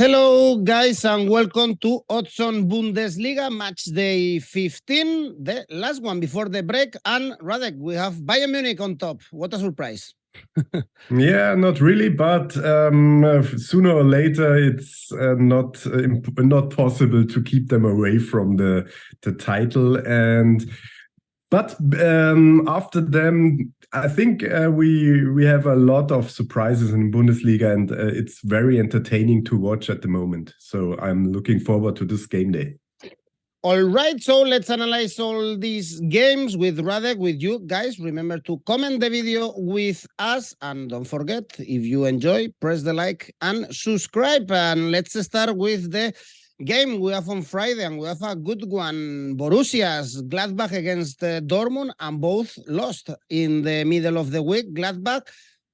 Hello, guys, and welcome to Odds on Bundesliga, Matchday 15, the last one before the break. And Radek, we have Bayern Munich on top. What a surprise. Yeah, not really, but sooner or later, it's not possible to keep them away from the title. But after them, I think we have a lot of surprises in Bundesliga, and it's very entertaining to watch at the moment. So I'm looking forward to this game day. All right, so let's analyze all these games with Radek, with you guys. Remember to comment the video with us, and don't forget, if you enjoy, press the like and subscribe. And let's start with the game we have on Friday, and we have a good one. Borussia's Gladbach against Dortmund, and both lost in the middle of the week. Gladbach,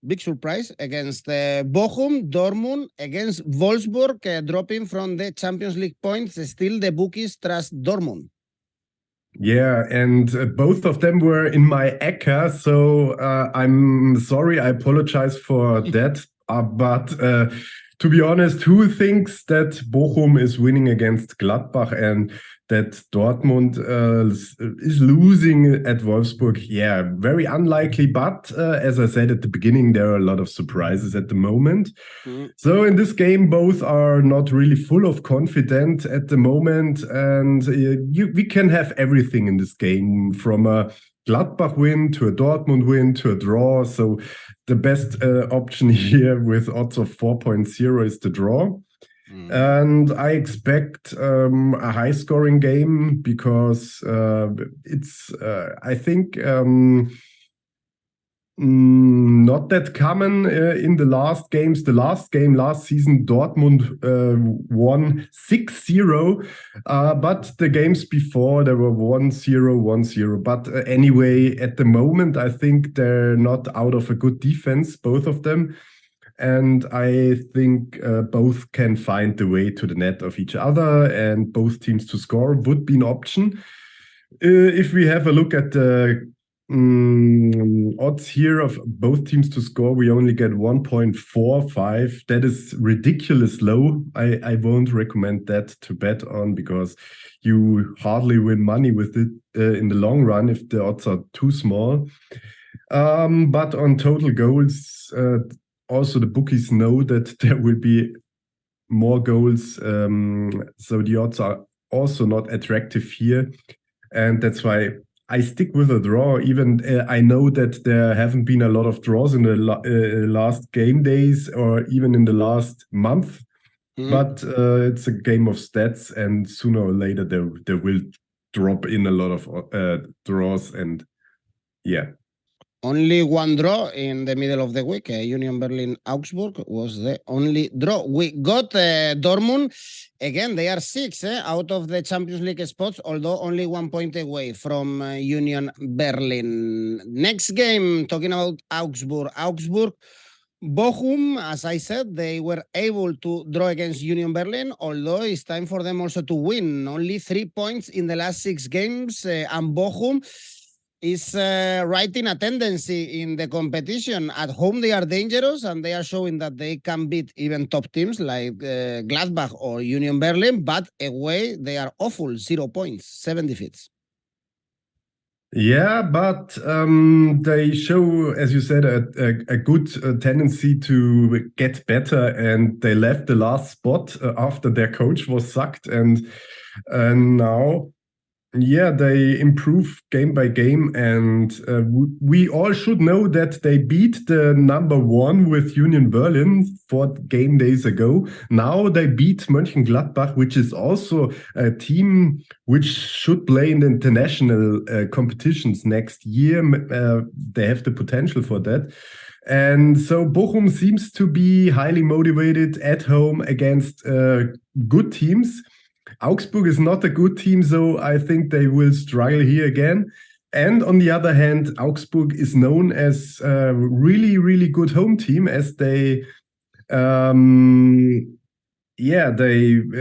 big surprise against Bochum. Dortmund against Wolfsburg, dropping from the Champions League points. Still, the bookies trust Dortmund. Yeah, and both of them were in my 𝐿𝐭𝐿𝐴, so I'm sorry, I apologize for that. But to be honest, who thinks that Bochum is winning against Gladbach and that Dortmund is losing at Wolfsburg? Yeah, very unlikely. But as I said at the beginning, there are a lot of surprises at the moment. So in this game, both are not really full of confidence at the moment. And we can have everything in this game, from a Gladbach win to a Dortmund win to a draw. So the best option here with odds of 4.0 is the draw. And I expect a high-scoring game because it's, I think, not that common in the last games. The last game last season, Dortmund won 6-0, but the games before, there were 1-0, 1-0. But anyway, at the moment, I think they're not out of a good defense, both of them. And I think both can find the way to the net of each other, and both teams to score would be an option. If we have a look at the odds here of both teams to score, we only get 1.45. That is ridiculous low. I won't recommend that to bet on, because you hardly win money with it in the long run if the odds are too small. But on total goals, also the bookies know that there will be more goals, so the odds are also not attractive here, and that's why I stick with a draw. Even I know that there haven't been a lot of draws in the last game days or even in the last month, but it's a game of stats, and sooner or later there will drop in a lot of draws, and yeah. Only one draw in the middle of the week. Union Berlin-Augsburg was the only draw. We got Dortmund. Again, they are 6 out of the Champions League spots, although only 1 point away from Union Berlin. Next game, talking about Augsburg. Bochum, as I said, they were able to draw against Union Berlin, although it's time for them also to win. Only 3 points in the last 6 games, and Bochum is writing a tendency in the competition. At home, they are dangerous, and they are showing that they can beat even top teams like Gladbach or Union Berlin, but away, they are awful. 0 points, 7 defeats. Yeah, but they show, as you said, a good tendency to get better, and they left the last spot after their coach was sacked, and now, yeah, they improve game by game, and we all should know that they beat the number 1 with Union Berlin 4 game days ago. Now they beat Mönchengladbach, which is also a team which should play in the international competitions next year. They have the potential for that. And so Bochum seems to be highly motivated at home against good teams. Augsburg is not a good team, so I think they will struggle here again. And on the other hand, Augsburg is known as a really, really good home team, as they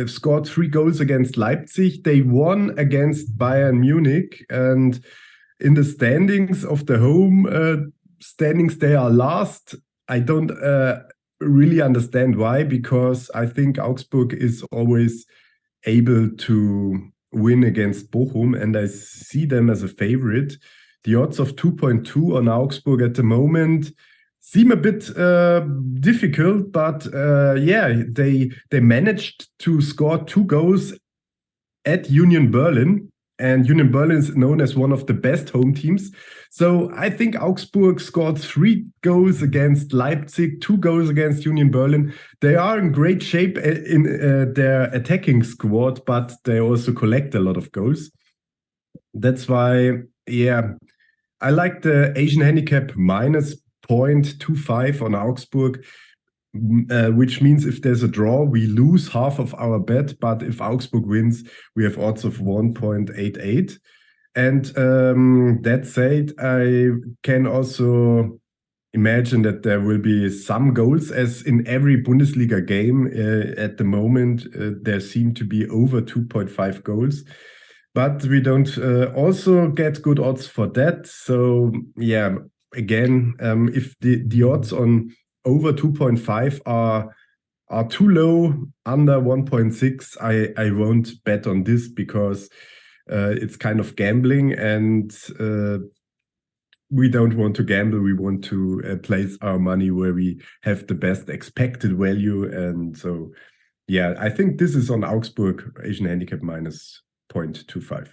scored 3 goals against Leipzig. They won against Bayern Munich, and in the standings of the home standings, they are last. I don't really understand why, because I think Augsburg is always able to win against Bochum, and I see them as a favorite. The odds of 2.2 on Augsburg at the moment seem a bit difficult, but yeah, they managed to score 2 goals at Union Berlin, and Union Berlin is known as one of the best home teams. So I think Augsburg scored 3 goals against Leipzig, 2 goals against Union Berlin. They are in great shape in their attacking squad, but they also collect a lot of goals. That's why, yeah, I like the Asian handicap minus 0.25 on Augsburg, which means if there's a draw, we lose half of our bet. But if Augsburg wins, we have odds of 1.88. And that said, I can also imagine that there will be some goals, as in every Bundesliga game at the moment, there seem to be over 2.5 goals. But we don't also get good odds for that. So yeah, again, if the odds on over 2.5 are too low, under 1.6, I won't bet on this, because it's kind of gambling, and we don't want to gamble. We want to place our money where we have the best expected value. And so, yeah, I think this is on Augsburg, Asian handicap minus 0.25.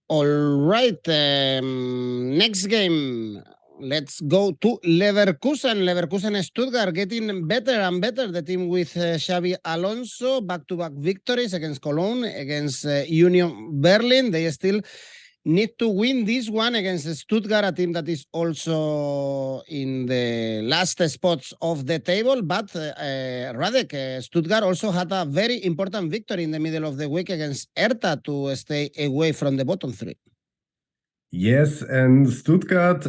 All right. Next game. Let's go to Leverkusen. Leverkusen Stuttgart getting better and better. The team with Xabi Alonso, back-to-back victories against Cologne, against Union Berlin. They still need to win this one against Stuttgart, a team that is also in the last spots of the table. But Radek, Stuttgart also had a very important victory in the middle of the week against Hertha to stay away from the bottom 3. Yes, and Stuttgart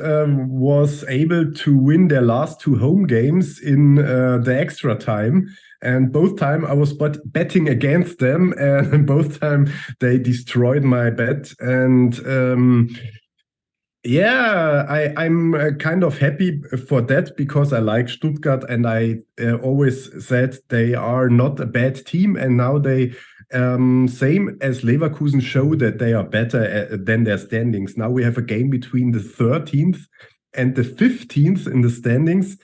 was able to win their last 2 home games in the extra time. And both time I was betting against them, and both time they destroyed my bet. And yeah, I'm kind of happy for that, because I like Stuttgart, and I always said they are not a bad team. And now they, same as Leverkusen, show that they are better than their standings. Now we have a game between the 13th and the 15th in the standings.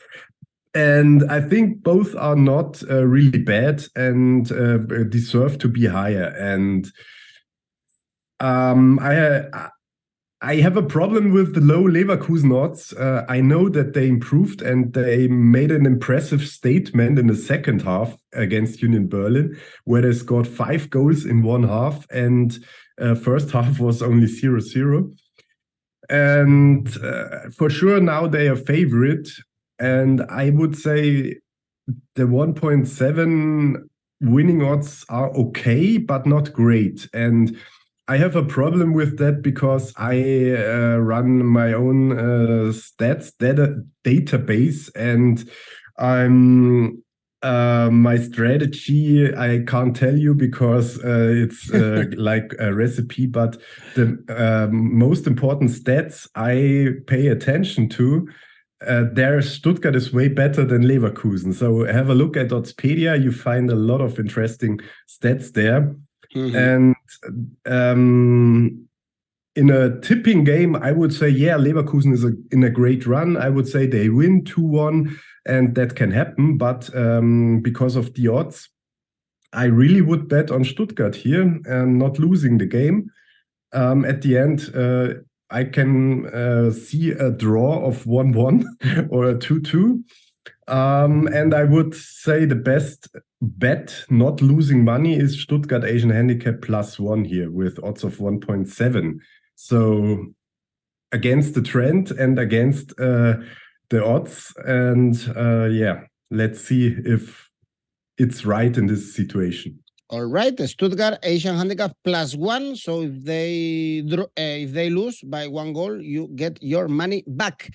And I think both are not really bad and deserve to be higher. And I have a problem with the low Leverkusen odds. I know that they improved and they made an impressive statement in the second half against Union Berlin, where they scored 5 goals in one half, and first half was only 0-0. And for sure now they are favorite. And I would say the 1.7 winning odds are okay, but not great. And I have a problem with that, because I run my own stats database, and my strategy I can't tell you, because it's like a recipe. But the most important stats I pay attention to, there Stuttgart is way better than Leverkusen. So have a look at Oddspedia. You find a lot of interesting stats there. Mm-hmm. And in a tipping game, I would say, yeah, Leverkusen is in a great run. I would say they win 2-1, and that can happen. But because of the odds, I really would bet on Stuttgart here and not losing the game. At the end, I can see a draw of 1-1 or a 2-2. And I would say the best bet, not losing money, is Stuttgart Asian handicap +1 here with odds of 1.7. So against the trend and against the odds. And yeah, let's see if it's right in this situation. All right, Stuttgart Asian handicap +1. So if they lose by 1 goal, you get your money back.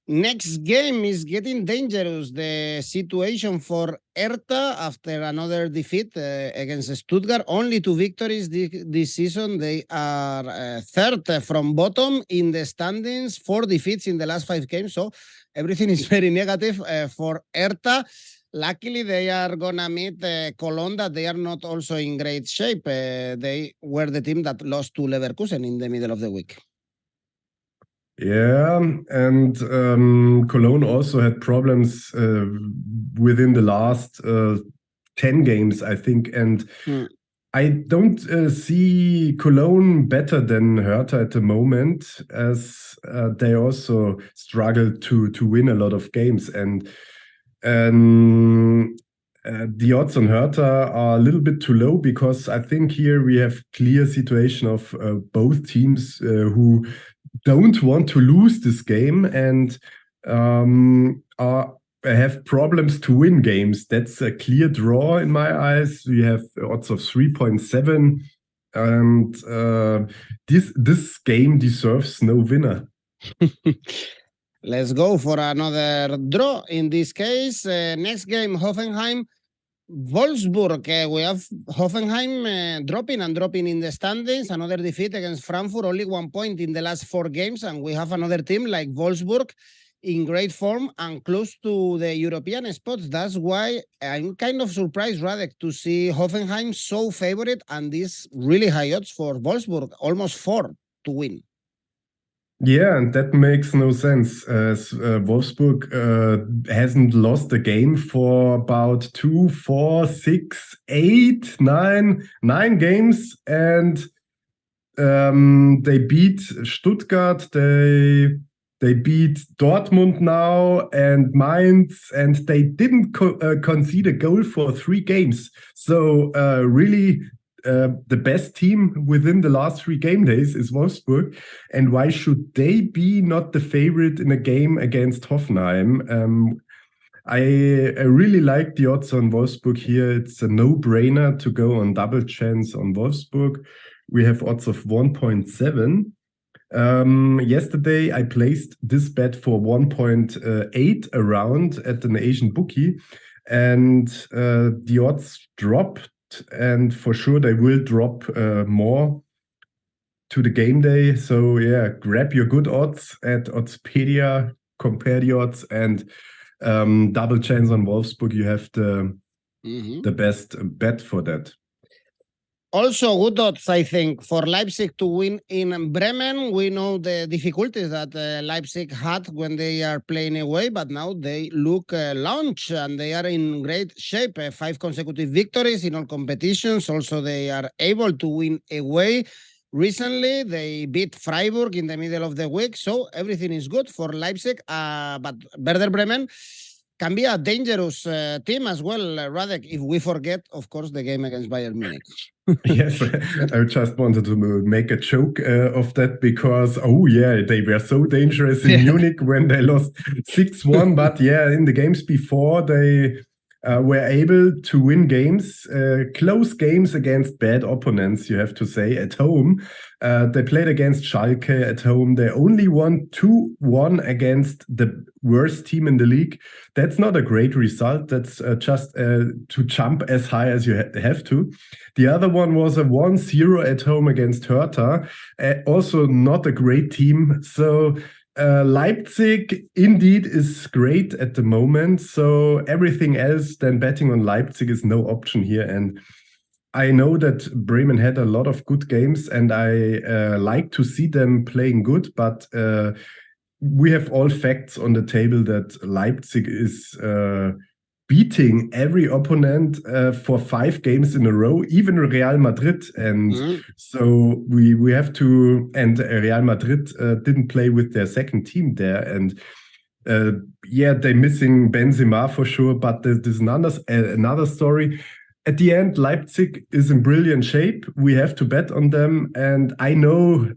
Next game is getting dangerous. The situation for Hertha after another defeat against Stuttgart. Only 2 victories this season. They are third from bottom in the standings. 4 defeats in the last 5 games. So everything is very negative for Hertha. Luckily, they are going to meet Cologne, that they are not also in great shape. They were the team that lost to Leverkusen in the middle of the week. Yeah, and Cologne also had problems within the last 10 games, I think. And I don't see Cologne better than Hertha at the moment, as they also struggle to win a lot of games. And the odds on Hertha are a little bit too low, because I think here we have clear situation of both teams who don't want to lose this game and have problems to win games. That's a clear draw in my eyes. We have odds of 3.7, and this game deserves no winner. Let's go for another draw in this case. Next game, Hoffenheim. Wolfsburg, we have Hoffenheim dropping in the standings. Another defeat against Frankfurt, only 1 point in the last 4 games. And we have another team like Wolfsburg in great form and close to the European spots. That's why I'm kind of surprised, Radek, to see Hoffenheim so favorite and these really high odds for Wolfsburg, almost 4 to win. Yeah, and that makes no sense, as Wolfsburg hasn't lost a game for about 2, 4, 6, 8, 9 games, and they beat Stuttgart, they beat Dortmund now and Mainz, and they didn't concede a goal for 3 games. So really, the best team within the last 3 game days is Wolfsburg. And why should they be not the favorite in a game against Hoffenheim? I really like the odds on Wolfsburg here. It's a no-brainer to go on double chance on Wolfsburg. We have odds of 1.7. Yesterday, I placed this bet for 1.8 around at an Asian bookie, and the odds dropped. And for sure they will drop more to the game day. So yeah, grab your good odds at Oddspedia, compare the odds, and double chance on Wolfsburg. You have the best bet for that. Also good odds, I think, for Leipzig to win in Bremen. We know the difficulties that Leipzig had when they are playing away, but now they look launched and they are in great shape. 5 consecutive victories in all competitions. Also, they are able to win away. Recently, they beat Freiburg in the middle of the week, so everything is good for Leipzig. But Werder Bremen can be a dangerous team as well, Radek, if we forget, of course, the game against Bayern Munich. Yes, I just wanted to make a joke of that, because, oh yeah, they were so dangerous in Munich when they lost 6-1. But yeah, in the games before, they were able to win games, close games against bad opponents, you have to say, at home. They played against Schalke at home. They only won 2-1 against the worst team in the league. That's not a great result. That's just to jump as high as you have to. The other one was a 1-0 at home against Hertha. Also not a great team. So Leipzig indeed is great at the moment. So everything else than betting on Leipzig is no option here. And I know that Bremen had a lot of good games, and I like to see them playing good, but we have all facts on the table that Leipzig is beating every opponent for 5 games in a row, even Real Madrid. And so we have to, and Real Madrid didn't play with their second team there. And yeah, they're missing Benzema for sure, but there's another story. At the end, Leipzig is in brilliant shape. We have to bet on them. And I know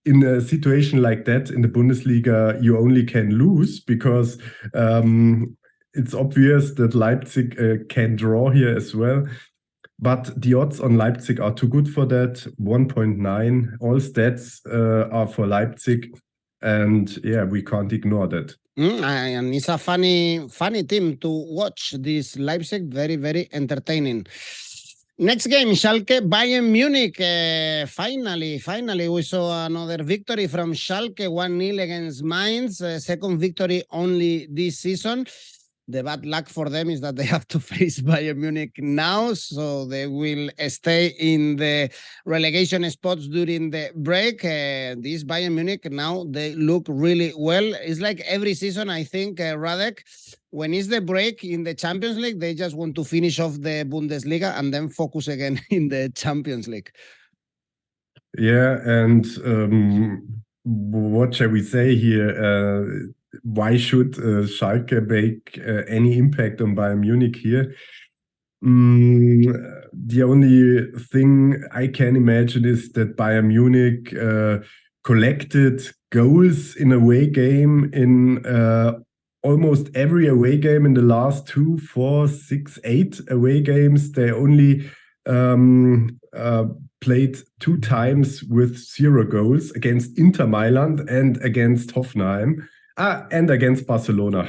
in a situation like that in the Bundesliga, you only can lose, because it's obvious that Leipzig can draw here as well. But the odds on Leipzig are too good for that. 1.9. All stats are for Leipzig. And yeah, we can't ignore that. And it's a funny team to watch, this Leipzig. Very, very entertaining. Next game, Schalke, Bayern Munich. Finally, we saw another victory from Schalke, 1-0 against Mainz. Second victory only this season. The bad luck for them is that they have to face Bayern Munich now, so they will stay in the relegation spots during the break. This Bayern Munich, now they look really well. It's like every season, I think, Radek, when it's the break in the Champions League, they just want to finish off the Bundesliga and then focus again in the Champions League. Yeah, and what shall we say here? Why should Schalke make any impact on Bayern Munich here? The only thing I can imagine is that Bayern Munich collected goals in away game in almost every away game in the last 2, 4, 6, 8 away games. They only played 2 times with 0 goals, against Inter Mailand and against Hoffenheim. And against Barcelona.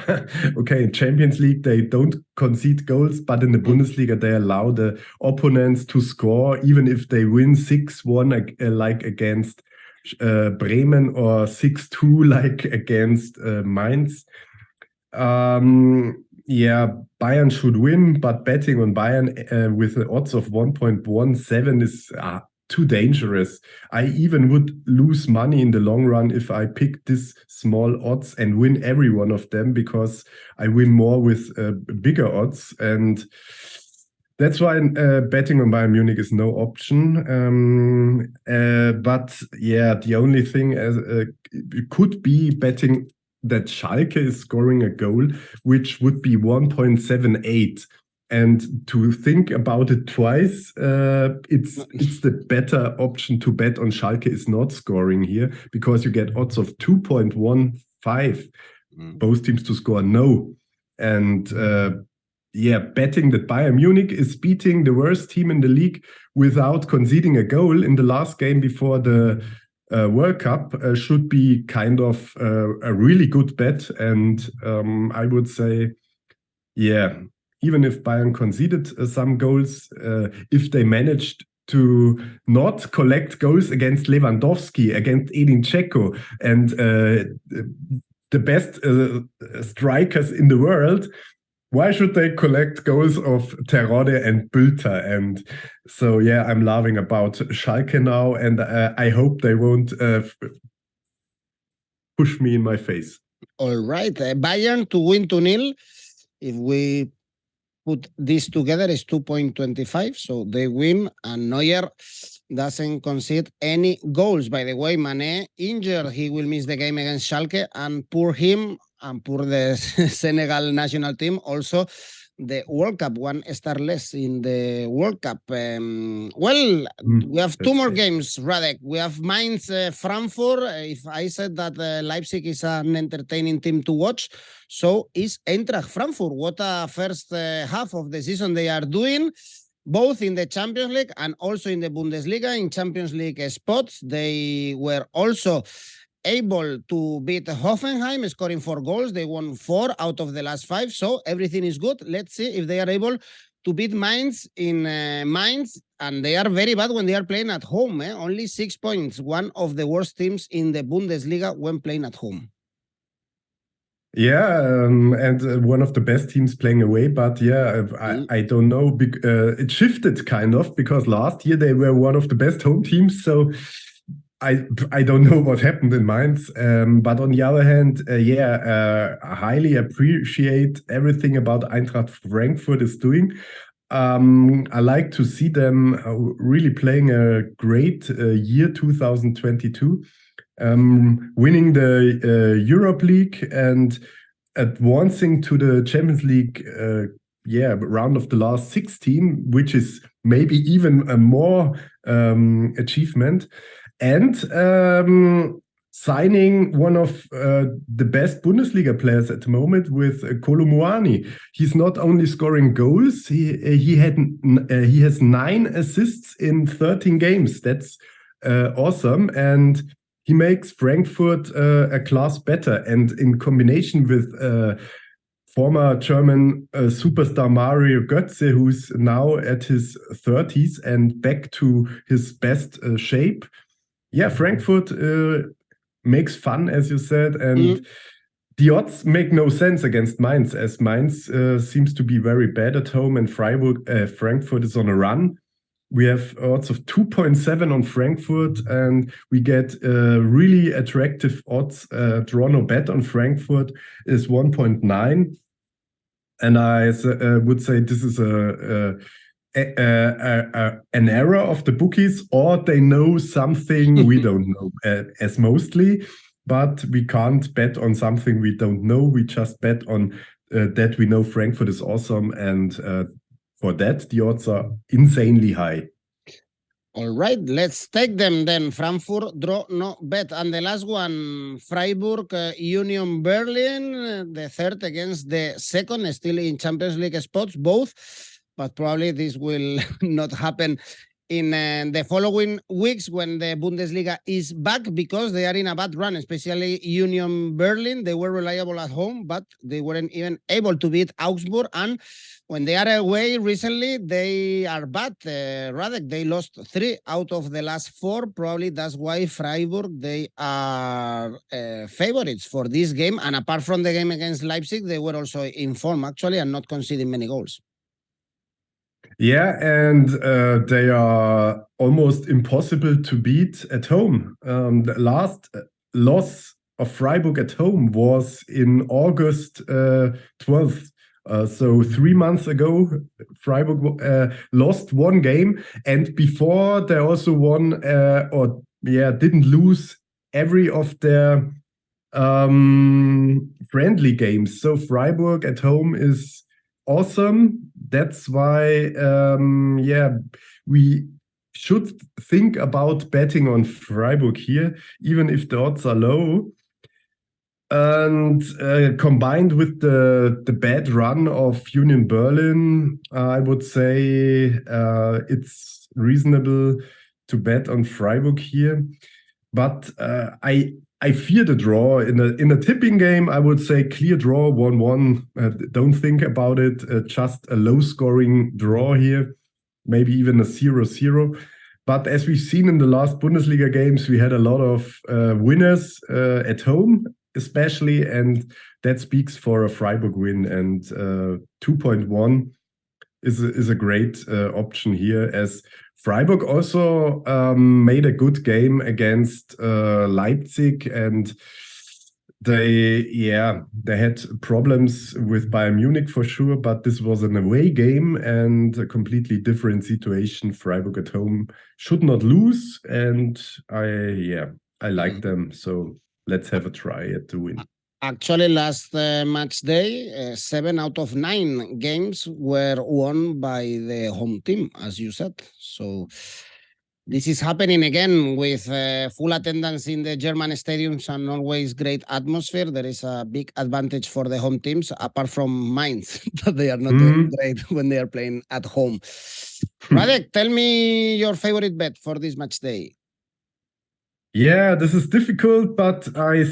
Okay, in Champions League, they don't concede goals, but in the Bundesliga, they allow the opponents to score, even if they win 6-1, like against Bremen, or 6-2, like against Mainz. Yeah, Bayern should win, but betting on Bayern with the odds of 1.17 is too dangerous. I even would lose money in the long run if I pick this small odds and win every one of them, because I win more with bigger odds. And that's why betting on Bayern Munich is no option. But yeah, the only thing could be betting that Schalke is scoring a goal, which would be 1.78. And to think about it twice, it's the better option to bet on Schalke is not scoring here, because you get odds of 2.15. Both teams to score no. And yeah, betting that Bayern Munich is beating the worst team in the league without conceding a goal in the last game before the World Cup should be kind of a really good bet. And I would say, yeah, even if Bayern conceded some goals, if they managed to not collect goals against Lewandowski, against Edin Dzeko, and the best strikers in the world, why should they collect goals of Terodde and Bülter? And so, yeah, I'm laughing about Schalke now, and I hope they won't push me in my face. All right, Bayern to win 2-0. If we put this together, is 2.25, so they win, and Neuer doesn't concede any goals. By the way, Mané injured, he will miss the game against Schalke, and poor him, and poor the Senegal national team, also the World Cup, 1 star less in the World Cup. We have 2 more games, Radek. We have Mainz, Frankfurt. If I said that Leipzig is an entertaining team to watch, so is Eintracht Frankfurt. What a first half of the season they are doing, both in the Champions League and also in the Bundesliga. In Champions League spots, they were also able to beat Hoffenheim, scoring 4 goals. They won 4 out of the last 5, so everything is good. Let's see if they are able to beat Mainz in Mainz, and they are very bad when they are playing at home. Only 6 points, one of the worst teams in the Bundesliga when playing at home. Yeah, and one of the best teams playing away, but yeah, I don't know. It shifted kind of, because last year they were one of the best home teams, so I don't know what happened in Mainz, but on the other hand, I highly appreciate everything about Eintracht Frankfurt is doing. I like to see them really playing a great year 2022, winning the Europe League and advancing to the Champions League round of the last 16, which is maybe even a more achievement. And signing one of the best Bundesliga players at the moment with 𝐿𝐿𝐿. He's not only scoring goals, he has 9 assists in 13 games. That's awesome. And he makes Frankfurt a class better. And in combination with former German superstar Mario Götze, who's now at his 30s and back to his best shape. Yeah, Frankfurt makes fun, as you said, and the odds make no sense against Mainz, as Mainz seems to be very bad at home, and Frankfurt is on a run. We have odds of 2.7 on Frankfurt, and we get really attractive odds. Draw no bet on Frankfurt is 1.9. And I would say this is an error of the bookies, or they know something we don't know, as mostly. But we can't bet on something we don't know. We just bet on that we know Frankfurt is awesome, and for that, the odds are insanely high. All right, let's take them then. Frankfurt, draw, no bet. And the last one, Freiburg, Union Berlin, the third against the second, still in Champions League spots, both. But probably this will not happen in the following weeks when the Bundesliga is back, because they are in a bad run, especially Union Berlin. They were reliable at home, but they weren't even able to beat Augsburg. And when they are away recently, they are bad. Radek, they lost 3 out of the last 4. Probably that's why Freiburg, they are favorites for this game. And apart from the game against Leipzig, they were also in form, actually, and not conceding many goals. Yeah, and they are almost impossible to beat at home. The last loss of Freiburg at home was in August 12th. So 3 months ago, Freiburg lost 1 game, and before they also won didn't lose every of their friendly games. So Freiburg at home is awesome. That's why, we should think about betting on Freiburg here, even if the odds are low. And combined with the bad run of Union Berlin, I would say it's reasonable to bet on Freiburg here. But I fear the draw. In a tipping game, I would say clear draw, 1-1. Don't think about it. Just a low-scoring draw here, maybe even a 0-0. But as we've seen in the last Bundesliga games, we had a lot of winners at home, especially, and that speaks for a Freiburg win. And 2.1 is a great option here, as Freiburg also made a good game against Leipzig, and they had problems with Bayern Munich for sure, but this was an away game and a completely different situation. Freiburg at home should not lose, and I like them, so let's have a try at the win. Actually, last match day, 7 out of 9 games were won by the home team, as you said. So this is happening again with full attendance in the German stadiums and always great atmosphere. There is a big advantage for the home teams, apart from Mainz, that they are not doing great when they are playing at home. Radek, tell me your favorite bet for this match day. Yeah, this is difficult, but I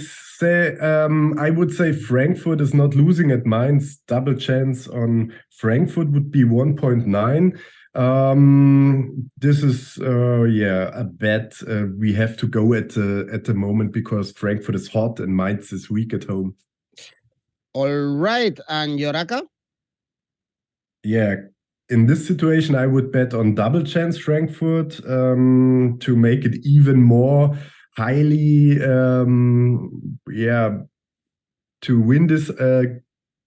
would say Frankfurt is not losing at Mainz. Double chance on Frankfurt would be 1.9. This is a bet we have to go at the moment, because Frankfurt is hot and Mainz is weak at home. All right, and Yoraka? Yeah. In this situation, I would bet on double chance Frankfurt to make it even more highly, to win this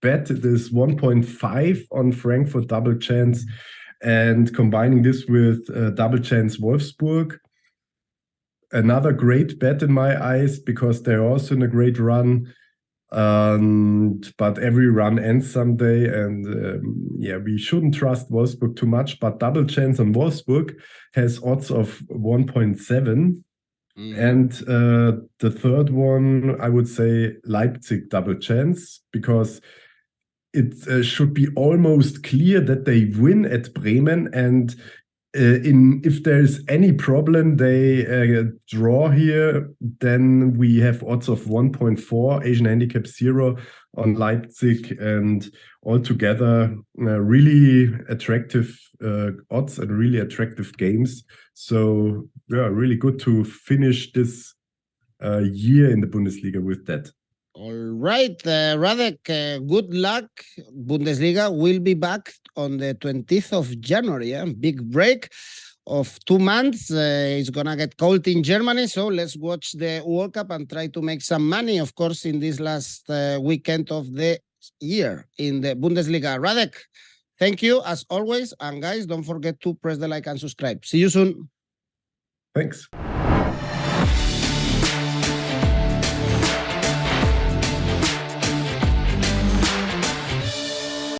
bet, this 1.5 on Frankfurt double chance, and combining this with double chance Wolfsburg. Another great bet in my eyes, because they're also in a great run. But every run ends someday, and we shouldn't trust Wolfsburg too much, but double chance on Wolfsburg has odds of 1.7. And the third one, I would say Leipzig double chance, because it should be almost clear that they win at Bremen, and if there's any problem, they draw here, then we have odds of 1.4, Asian handicap 0 on Leipzig, and altogether really attractive odds and really attractive games. So yeah, really good to finish this year in the Bundesliga with that. All right, Radek, good luck. Bundesliga will be back on the 20th of January. Yeah? Big break of 2 months. It's going to get cold in Germany, so let's watch the World Cup and try to make some money, of course, in this last weekend of the year in the Bundesliga. Radek, thank you as always. And guys, don't forget to press the like and subscribe. See you soon. Thanks.